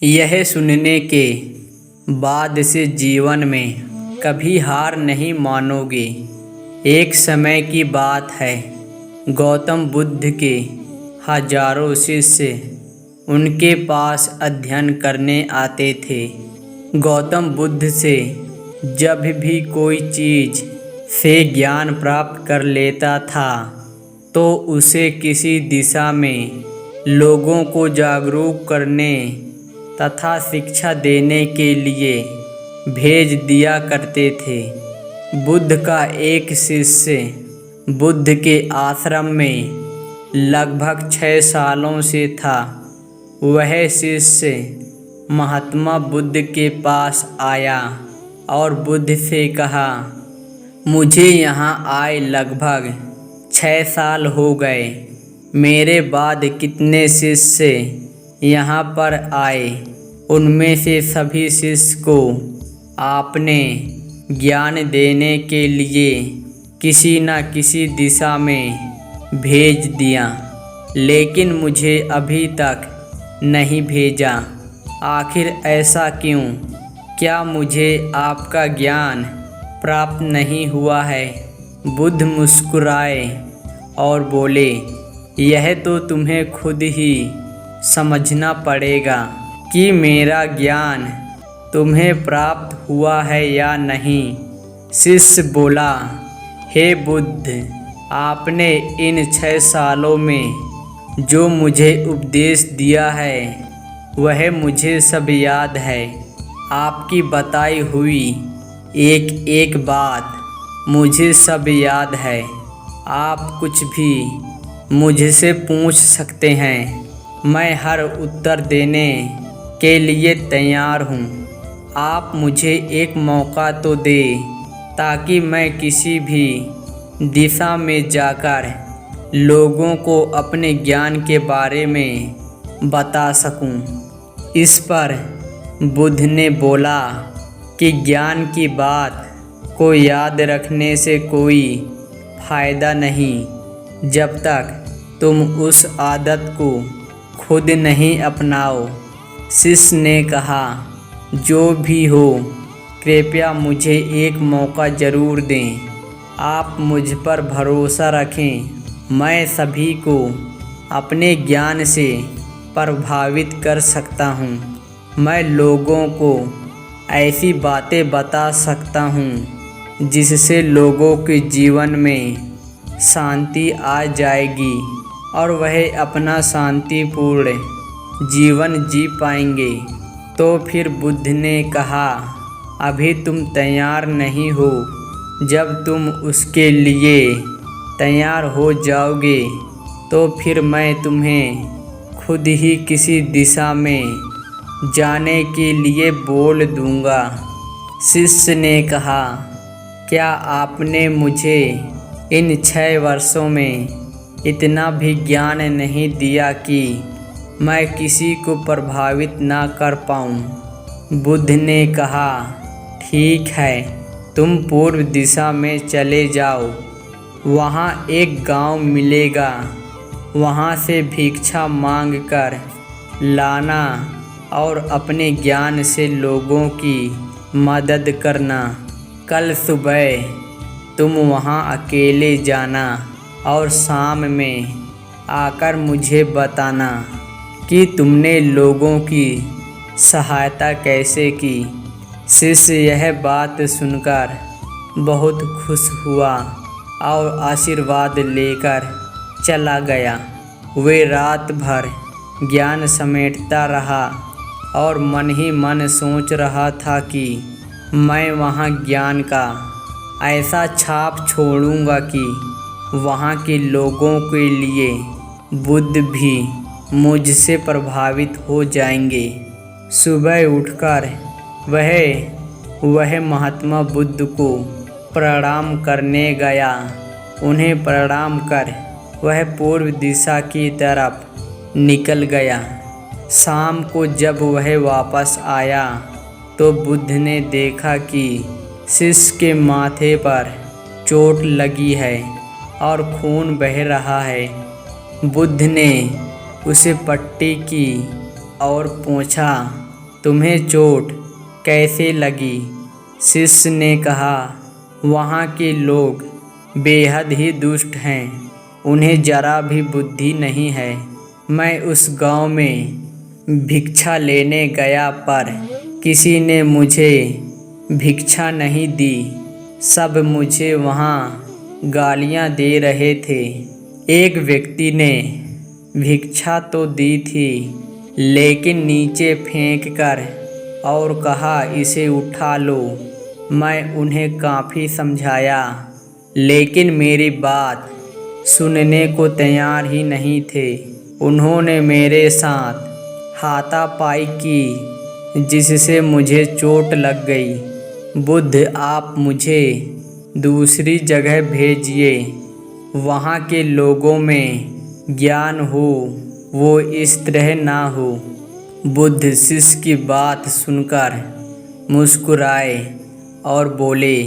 यह सुनने के बाद से जीवन में कभी हार नहीं मानोगे। एक समय की बात है, गौतम बुद्ध के हजारों शिष्य उनके पास अध्ययन करने आते थे। गौतम बुद्ध से जब भी कोई चीज़ से ज्ञान प्राप्त कर लेता था तो उसे किसी दिशा में लोगों को जागरूक करने तथा शिक्षा देने के लिए भेज दिया करते थे। बुद्ध का एक शिष्य बुद्ध के आश्रम में लगभग 6 सालों से था। वह शिष्य महात्मा बुद्ध के पास आया और बुद्ध से कहा, मुझे यहाँ आए लगभग 6 साल हो गए। मेरे बाद कितने शिष्य यहाँ पर आए, उनमें से सभी शिष्य को आपने ज्ञान देने के लिए किसी न किसी दिशा में भेज दिया, लेकिन मुझे अभी तक नहीं भेजा। आखिर ऐसा क्यों? क्या मुझे आपका ज्ञान प्राप्त नहीं हुआ है? बुद्ध मुस्कुराए और बोले, यह तो तुम्हें खुद ही समझना पड़ेगा कि मेरा ज्ञान तुम्हें प्राप्त हुआ है या नहीं। शिष्य बोला, हे बुद्ध, आपने इन 6 सालों में जो मुझे उपदेश दिया है वह मुझे सब याद है। आपकी बताई हुई एक एक बात मुझे सब याद है। आप कुछ भी मुझसे पूछ सकते हैं, मैं हर उत्तर देने के लिए तैयार हूँ। आप मुझे एक मौका तो दें ताकि मैं किसी भी दिशा में जाकर लोगों को अपने ज्ञान के बारे में बता सकूं। इस पर बुद्ध ने बोला कि ज्ञान की बात को याद रखने से कोई फ़ायदा नहीं जब तक तुम उस आदत को खुद नहीं अपनाओ। शिष्य ने कहा, जो भी हो, कृपया मुझे एक मौका ज़रूर दें। आप मुझ पर भरोसा रखें, मैं सभी को अपने ज्ञान से प्रभावित कर सकता हूँ। मैं लोगों को ऐसी बातें बता सकता हूँ जिससे लोगों के जीवन में शांति आ जाएगी और वह अपना शांतिपूर्ण जीवन जी पाएंगे। तो फिर बुद्ध ने कहा, अभी तुम तैयार नहीं हो। जब तुम उसके लिए तैयार हो जाओगे तो फिर मैं तुम्हें खुद ही किसी दिशा में जाने के लिए बोल दूँगा। शिष्य ने कहा, क्या आपने मुझे इन 6 वर्षों में इतना भी ज्ञान नहीं दिया कि मैं किसी को प्रभावित ना कर पाऊँ? बुद्ध ने कहा, ठीक है, तुम पूर्व दिशा में चले जाओ। वहाँ एक गांव मिलेगा, वहाँ से भिक्षा मांग कर लाना और अपने ज्ञान से लोगों की मदद करना। कल सुबह तुम वहाँ अकेले जाना और शाम में आकर मुझे बताना कि तुमने लोगों की सहायता कैसे की। शिष्य यह बात सुनकर बहुत खुश हुआ और आशीर्वाद लेकर चला गया। वे रात भर ज्ञान समेटता रहा और मन ही मन सोच रहा था कि मैं वहाँ ज्ञान का ऐसा छाप छोड़ूंगा कि वहाँ के लोगों के लिए बुद्ध भी मुझसे प्रभावित हो जाएंगे। सुबह उठकर वह महात्मा बुद्ध को प्रणाम करने गया। उन्हें प्रणाम कर वह पूर्व दिशा की तरफ निकल गया। शाम को जब वह वापस आया तो बुद्ध ने देखा कि शिष्य के माथे पर चोट लगी है और खून बह रहा है। बुद्ध ने उसे पट्टी की और पूछा, तुम्हें चोट कैसे लगी? शिष्य ने कहा, वहाँ के लोग बेहद ही दुष्ट हैं, उन्हें जरा भी बुद्धि नहीं है। मैं उस गांव में भिक्षा लेने गया पर किसी ने मुझे भिक्षा नहीं दी। सब मुझे वहाँ गालियाँ दे रहे थे। एक व्यक्ति ने भिक्षा तो दी थी, लेकिन नीचे फेंक कर और कहा, इसे उठा लो। मैं उन्हें काफ़ी समझाया, लेकिन मेरी बात सुनने को तैयार ही नहीं थे। उन्होंने मेरे साथ हाथापाई की, जिससे मुझे चोट लग गई। बुद्ध, आप मुझे दूसरी जगह भेजिए, वहाँ के लोगों में ज्ञान हो, वो इस तरह ना हो। बुद्ध शिष्य की बात सुनकर मुस्कुराए और बोले,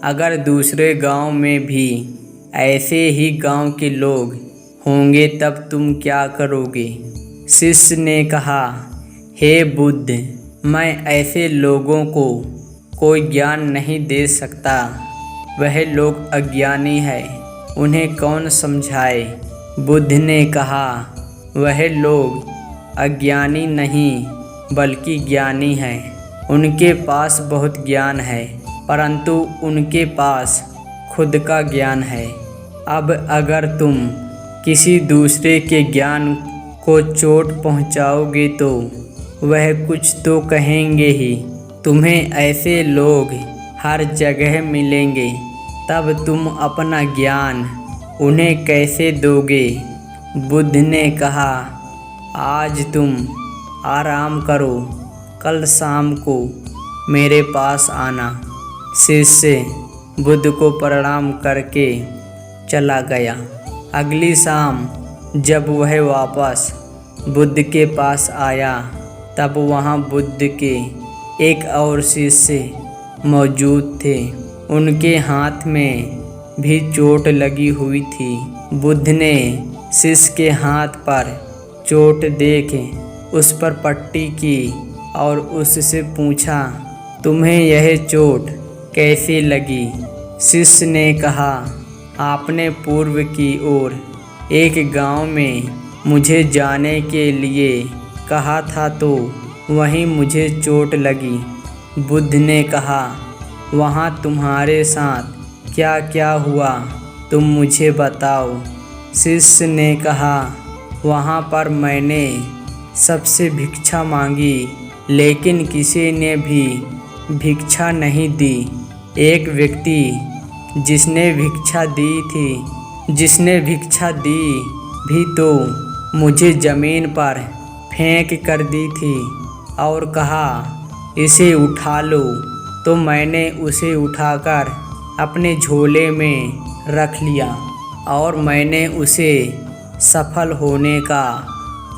अगर दूसरे गांव में भी ऐसे ही गांव के लोग होंगे तब तुम क्या करोगे? शिष्य ने कहा, हे बुद्ध, मैं ऐसे लोगों को कोई ज्ञान नहीं दे सकता। वह लोग अज्ञानी है, उन्हें कौन समझाए? बुद्ध ने कहा, वह लोग अज्ञानी नहीं बल्कि ज्ञानी हैं। उनके पास बहुत ज्ञान है, परंतु उनके पास खुद का ज्ञान है। अब अगर तुम किसी दूसरे के ज्ञान को चोट पहुंचाओगे तो वह कुछ तो कहेंगे ही। तुम्हें ऐसे लोग हर जगह मिलेंगे, तब तुम अपना ज्ञान उन्हें कैसे दोगे? बुद्ध ने कहा, आज तुम आराम करो, कल शाम को मेरे पास आना। शिष्य बुद्ध को प्रणाम करके चला गया। अगली शाम जब वह वापस बुद्ध के पास आया, तब वहाँ बुद्ध के एक और शिष्य मौजूद थे। उनके हाथ में भी चोट लगी हुई थी। बुद्ध ने शिष्य के हाथ पर चोट देख उस पर पट्टी की और उससे पूछा, तुम्हें यह चोट कैसे लगी? शिष्य ने कहा, आपने पूर्व की ओर एक गांव में मुझे जाने के लिए कहा था तो वहीं मुझे चोट लगी। बुद्ध ने कहा, वहाँ तुम्हारे साथ क्या क्या हुआ, तुम मुझे बताओ। शिष्य ने कहा, वहाँ पर मैंने सबसे भिक्षा मांगी, लेकिन किसी ने भी भिक्षा नहीं दी। एक व्यक्ति जिसने भिक्षा दी भी तो मुझे ज़मीन पर फेंक कर दी थी और कहा, इसे उठा लो। तो मैंने उसे उठाकर अपने झोले में रख लिया और मैंने उसे सफल होने का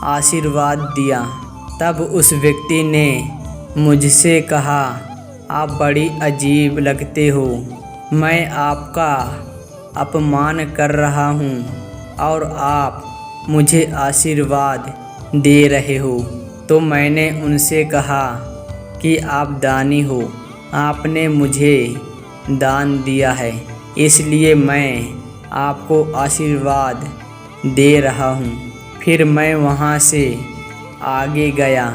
आशीर्वाद दिया। तब उस व्यक्ति ने मुझसे कहा, आप बड़ी अजीब लगते हो, मैं आपका अपमान कर रहा हूँ और आप मुझे आशीर्वाद दे रहे हो। तो मैंने उनसे कहा कि आप दानी हो, आपने मुझे दान दिया है, इसलिए मैं आपको आशीर्वाद दे रहा हूँ। फिर मैं वहाँ से आगे गया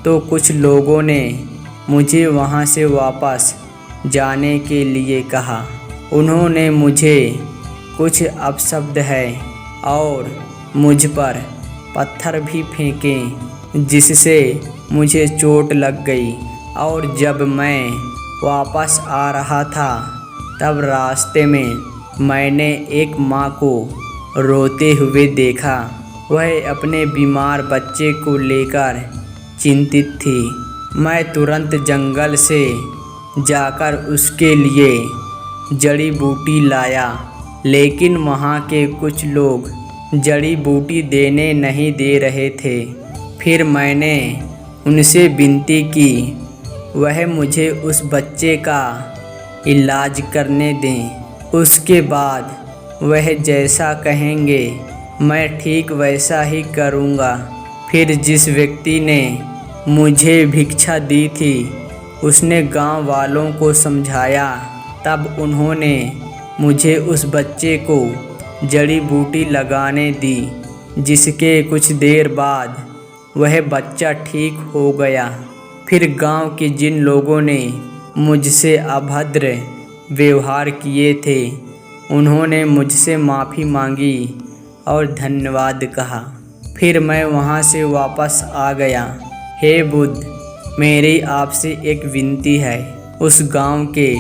तो कुछ लोगों ने मुझे वहाँ से वापस जाने के लिए कहा। उन्होंने मुझे कुछ अपशब्द है और मुझ पर पत्थर भी फेंके, जिससे मुझे चोट लग गई। और जब मैं वापस आ रहा था तब रास्ते में मैंने एक माँ को रोते हुए देखा। वह अपने बीमार बच्चे को लेकर चिंतित थी। मैं तुरंत जंगल से जाकर उसके लिए जड़ी बूटी लाया, लेकिन वहाँ के कुछ लोग जड़ी बूटी देने नहीं दे रहे थे। फिर मैंने उनसे विनती की वह मुझे उस बच्चे का इलाज करने दें। उसके बाद वह जैसा कहेंगे मैं ठीक वैसा ही करूँगा। फिर जिस व्यक्ति ने मुझे भिक्षा दी थी। उसने गांव वालों को समझाया। तब उन्होंने मुझे उस बच्चे को जड़ी बूटी लगाने दी, जिसके कुछ देर बाद वह बच्चा ठीक हो गया। फिर गांव के जिन लोगों ने मुझसे अभद्र व्यवहार किए थे, उन्होंने मुझसे माफ़ी मांगी और धन्यवाद कहा। फिर मैं वहाँ से वापस आ गया। हे बुद्ध, मेरी आपसे एक विनती है। उस गांव के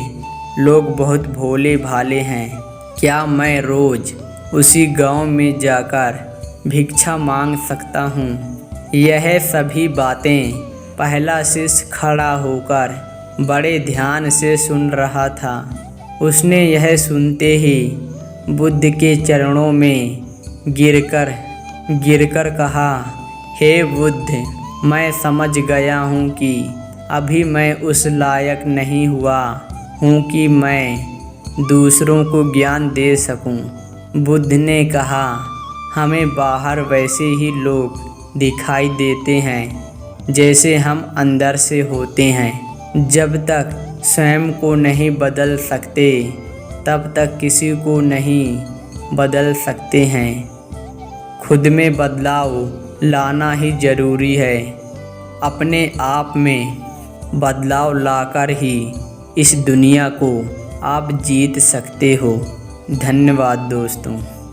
लोग बहुत भोले भाले हैं। क्या मैं रोज़ उसी गांव में जाकर भिक्षा मांग सकता हूँ? यह सभी बातें पहला शिष्य खड़ा होकर बड़े ध्यान से सुन रहा था। उसने यह सुनते ही बुद्ध के चरणों में गिरकर कहा, हे बुद्ध, मैं समझ गया हूँ कि अभी मैं उस लायक नहीं हुआ हूँ कि मैं दूसरों को ज्ञान दे सकूँ। बुद्ध ने कहा, हमें बाहर वैसे ही लोग दिखाई देते हैं जैसे हम अंदर से होते हैं। जब तक स्वयं को नहीं बदल सकते, तब तक किसी को नहीं बदल सकते हैं। खुद में बदलाव लाना ही ज़रूरी है। अपने आप में बदलाव लाकर ही इस दुनिया को आप जीत सकते हो। धन्यवाद दोस्तों।